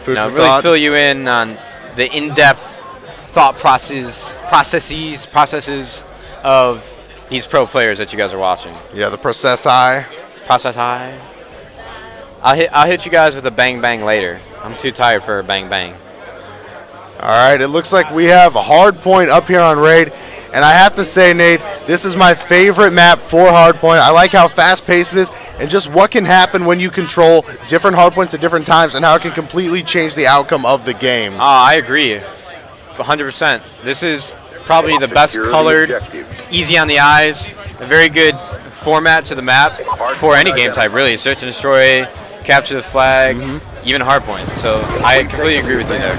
really fill you in on the in-depth thought processes of these pro players that you guys are watching. Yeah, the processi. I'll hit you guys with a bang bang later. I'm too tired for a bang bang. All right, it looks like we have a hard point up here on Raid. And I have to say, Nate, this is my favorite map for hardpoint. I like how fast-paced it is and just what can happen when you control different hardpoints at different times and how it can completely change the outcome of the game. I agree, 100%. This is probably the best colored, easy on the eyes, a very good format to the map for any game type, really. Search and destroy, capture the flag, even hardpoint. So I completely agree with you there.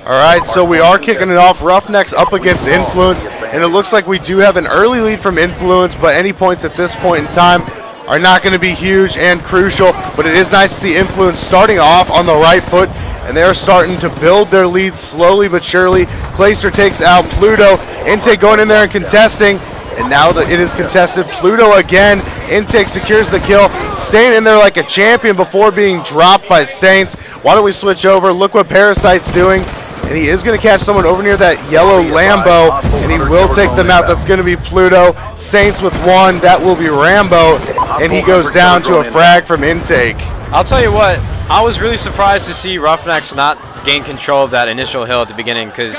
All right, so we are kicking it off. RoughNeX up against Influence, and it looks like we do have an early lead from Influence, but any points at this point in time are not going to be huge and crucial, but it is nice to see Influence starting off on the right foot, and they're starting to build their lead slowly but surely. Clayster takes out Pluto. Intake going in there and contesting, and now that it is contested, Pluto again. Intake secures the kill, staying in there like a champion before being dropped by Saints. Why don't we switch over? Look what Parasite's doing. And he is going to catch someone over near that yellow Lambo, and he will take them out. That's going to be Pluto. Saints with one. That will be Rambo, and he goes down to a frag from Intake. I'll tell you what, I was really surprised to see RoughNeX not gain control of that initial hill at the beginning, because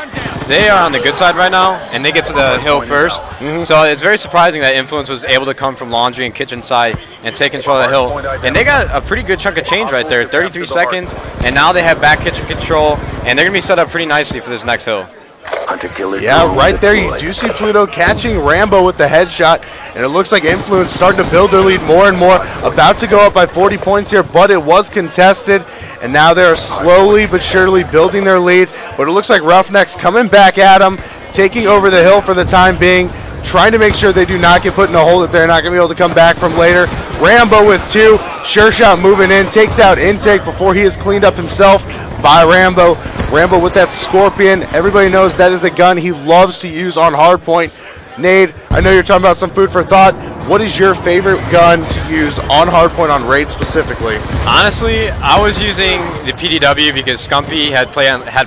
they are on the good side right now, and they get to the hill first. So it's very surprising that Influence was able to come from laundry and kitchen side and take control of the hill. And they got a pretty good chunk of change right there, 33 seconds, and now they have back kitchen control, and they're going to be set up pretty nicely for this next hill. Yeah, right there you do see Pluto catching Rambo with the headshot, and it looks like Influence starting to build their lead more and more, about to go up by 40 points here, but it was contested, and now they're slowly but surely building their lead, but it looks like RoughNeX coming back at them, taking over the hill for the time being, trying to make sure they do not get put in a hole that they're not going to be able to come back from later. Rambo with two, sure shot moving in, takes out Intake before he is cleaned up himself by Rambo. Rambo with that Scorpion. Everybody knows that is a gun he loves to use on hardpoint. Nade, I know you're talking about some food for thought. What is your favorite gun to use on hardpoint on Raid specifically? Honestly, I was using the PDW because Scumpy had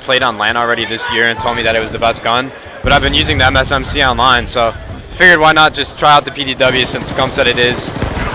played on LAN already this year and told me that it was the best gun. But I've been using the MSMC online, so figured why not just try out the PDW since Scump said it is.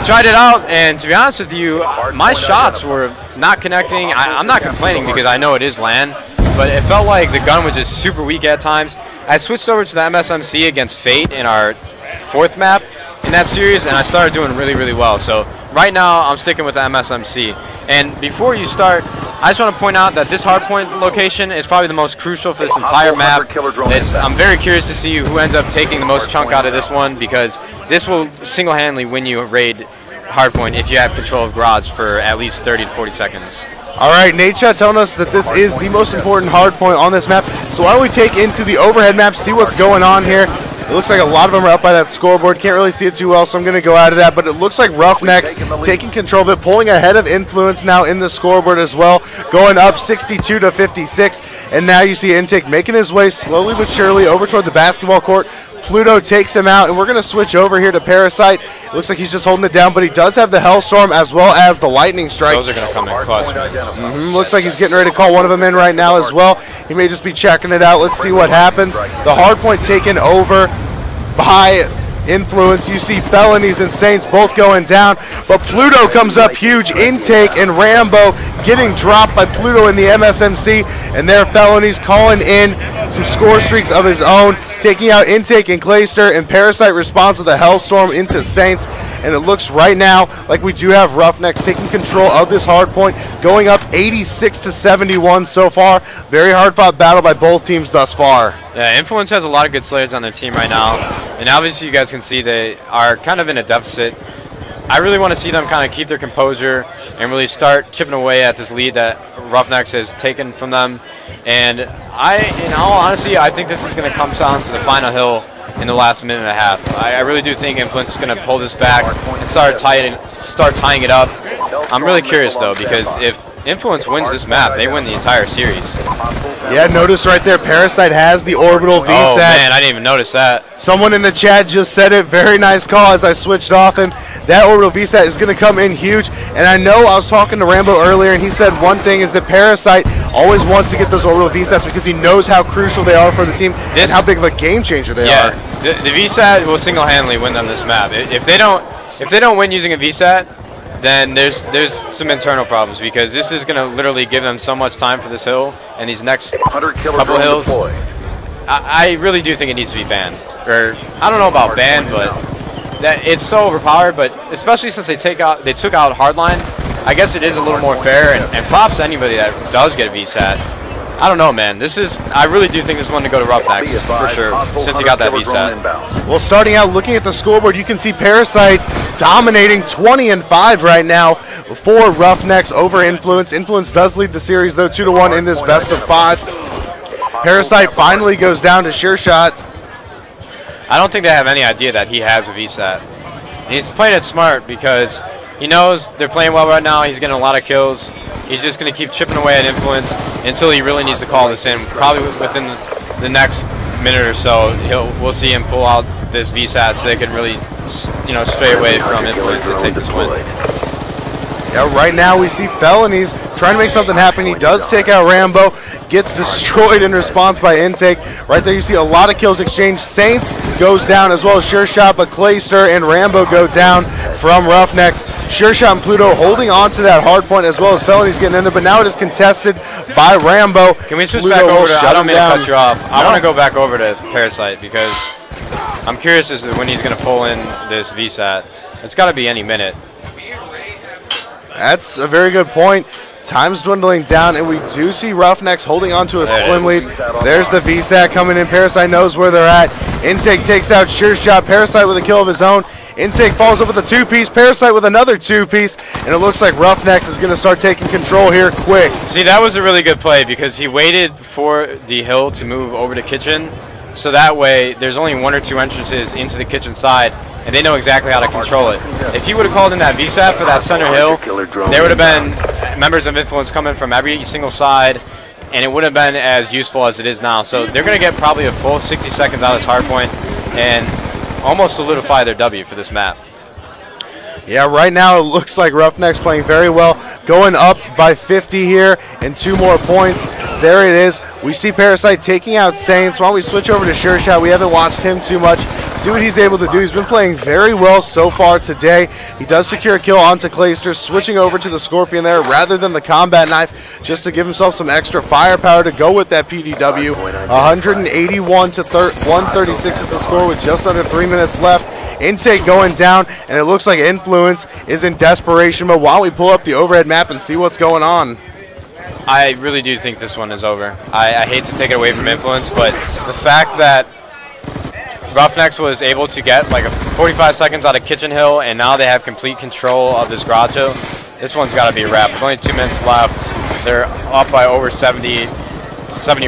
Tried it out, and to be honest with you, my shots were not connecting. I'm not complaining because I know it is LAN, but it felt like the gun was just super weak at times. I switched over to the MSMC against Fate in our 4th map in that series, and I started doing really, really well. So right now, I'm sticking with the MSMC. And before you start, I just want to point out that this hardpoint location is probably the most crucial for this entire map. I'm very curious to see who ends up taking the most chunk out of this one, because this will single-handedly win you a Raid hardpoint if you have control of Garage for at least 30 to 40 seconds. All right, Nate telling us that this is the most important hardpoint on this map. So why don't we take into the overhead map, see what's going on here. It looks like a lot of them are up by that scoreboard. Can't really see it too well, so I'm going to go out of that. But it looks like RoughNeX taking control of it, pulling ahead of Influence now in the scoreboard as well, going up 62 to 56. And now you see Intake making his way slowly but surely over toward the basketball court. Pluto takes him out, and we're going to switch over here to Parasite. It looks like he's just holding it down, but he does have the Hellstorm as well as the Lightning Strike. Those are going to come in clutch. Looks like he's getting ready to call one of them in right now as well. He may just be checking it out. Let's see what happens. The hardpoint taken over by Influence. You see Felonies and Saints both going down, but Pluto comes up huge. Intake and Rambo getting dropped by Pluto in the MSMC, and their Felonies calling in some score streaks of his own, taking out Intake and Clayster, and Parasite responds with a Hellstorm into Saints. And it looks right now like we do have RoughNeX taking control of this hardpoint, going up 86 to 71 so far. Very hard-fought battle by both teams thus far. Yeah, Influence has a lot of good slayers on their team right now, and obviously you guys can see they are kind of in a deficit. I really want to see them kind of keep their composure and really start chipping away at this lead that RoughNeX has taken from them. And in all honesty, I think this is going to come down to the final hill in the last minute and a half. I really do think Influence is going to pull this back and start tying it up. I'm really curious though, because if Influence wins this map, they win the entire series. Yeah, notice right there, Parasite has the orbital VSAT. Oh man, I didn't even notice that. Someone in the chat just said it. Very nice call as I switched off him. That orbital VSAT is going to come in huge. And I know I was talking to Rambo earlier, and he said one thing is that Parasite always wants to get those orbital VSATs because he knows how crucial they are for the team and how big of a game changer they are. The VSAT will single-handedly win them this map. If they don't win using a VSAT, then there's some internal problems, because this is going to literally give them so much time for this hill and these next couple hills. I really do think it needs to be banned. Or I don't know about banned, but that it's so overpowered. But especially since they took out hardline, I guess it is a little more fair. And props to anybody that does get a VSAT. I don't know, man. I really do think this one to go to RoughNeX for sure, since he got that VSAT. Well, starting out, looking at the scoreboard, you can see Parasite dominating 20-5 right now for RoughNeX over Influence. Influence does lead the series, though, 2-1 in this best of 5. Parasite finally goes down to sure shot. I don't think they have any idea that he has a VSAT. And he's playing it smart because he knows they're playing well right now. He's getting a lot of kills. He's just going to keep chipping away at Influence until he really needs to call this in. Probably within the next minute or so, we'll see him pull out this VSAT so they can really, stray away from Influence and take this win. Yeah, right now we see Felonies trying to make something happen. He does take out Rambo, gets destroyed in response by Intake. Right there you see a lot of kills exchanged. Saints goes down as well as Sure Shot, but Clayster and Rambo go down from RoughNeX. Sure Shot and Pluto holding on to that hard point as well as Felonies getting in there, but now it is contested by Rambo. Can we switch back over to, I don't mean to cut you off. I want to go back over to Parasite because I'm curious as to when he's going to pull in this VSAT. It's got to be any minute. That's a very good point. Time's dwindling down, and we do see RoughNeX holding on to a slim lead. There's the VSAT coming in. Parasite knows where they're at. Intake takes out Sure Shot. Parasite with a kill of his own. Intake follows up with a 2-piece. Parasite with another 2-piece. And it looks like RoughNeX is going to start taking control here quick. See, that was a really good play because he waited for the hill to move over to kitchen. So that way, there's only 1 or 2 entrances into the kitchen side, and they know exactly how to control it. If he would have called in that VSAT for that center hill, there would have been members of Influence coming from every single side, and it wouldn't have been as useful as it is now. So they're going to get probably a full 60 seconds out of this hard point and almost solidify their W for this map. Yeah, right now it looks like RoughNeX playing very well, going up by 50 here and 2 more points. There it is. We see Parasite taking out Saints. Why don't we switch over to Sure Shot? We haven't watched him too much. See what he's able to do. He's been playing very well so far today. He does secure a kill onto Clayster, switching over to the Scorpion there rather than the Combat Knife, just to give himself some extra firepower to go with that PDW. 181 to 136 is the score with just under 3 minutes left. Intake going down, and it looks like Influence is in desperation. But why don't we pull up the overhead map and see what's going on? I really do think this one is over. I hate to take it away from Influence, but the fact that RoughNeX was able to get like 45 seconds out of Kitchen Hill, and now they have complete control of this grotto, this one's got to be a wrap. There's only 2 minutes left. They're up by over 70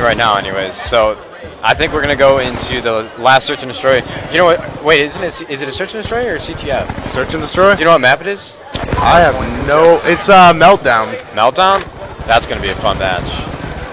right now anyways. So I think we're going to go into the last Search and Destroy. You know what? Wait, is it a Search and Destroy or CTF? Search and Destroy? Do you know what map it is? I have no... It's Meltdown. Meltdown? That's going to be a fun match.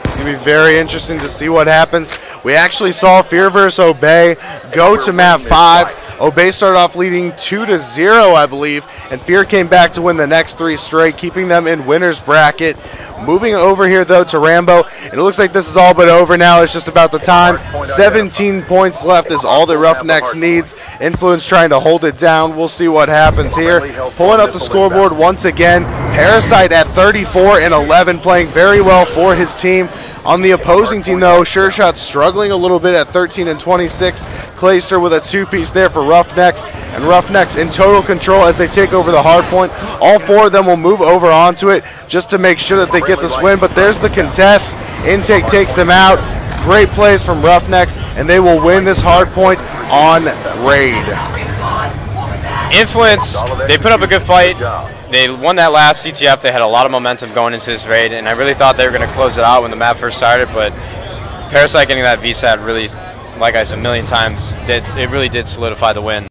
It's going to be very interesting to see what happens. We actually saw Fear vs. Obey go to map 5. Obey started off leading 2-0, I believe, and Fear came back to win the next 3 straight, keeping them in winner's bracket. Moving over here, though, to Rambo, and it looks like this is all but over now. It's just about the time. 17 points left is all that RoughNeX needs. Influence trying to hold it down. We'll see what happens here. Pulling up the scoreboard once again. Parasite at 34 and 11, playing very well for his team. On the opposing team, though, Sure Shot struggling a little bit at 13 and 26. Clayster with a 2-piece there for RoughNeX, and RoughNeX in total control as they take over the hard point. All 4 of them will move over onto it just to make sure that they get this win, but there's the contest. Intake takes them out. Great plays from RoughNeX, and they will win this hard point on Raid. Influence, they put up a good fight. They won that last CTF. They had a lot of momentum going into this raid, and I really thought they were going to close it out when the map first started, but Parasite getting that VSAT really, like I said a million times, it really did solidify the win.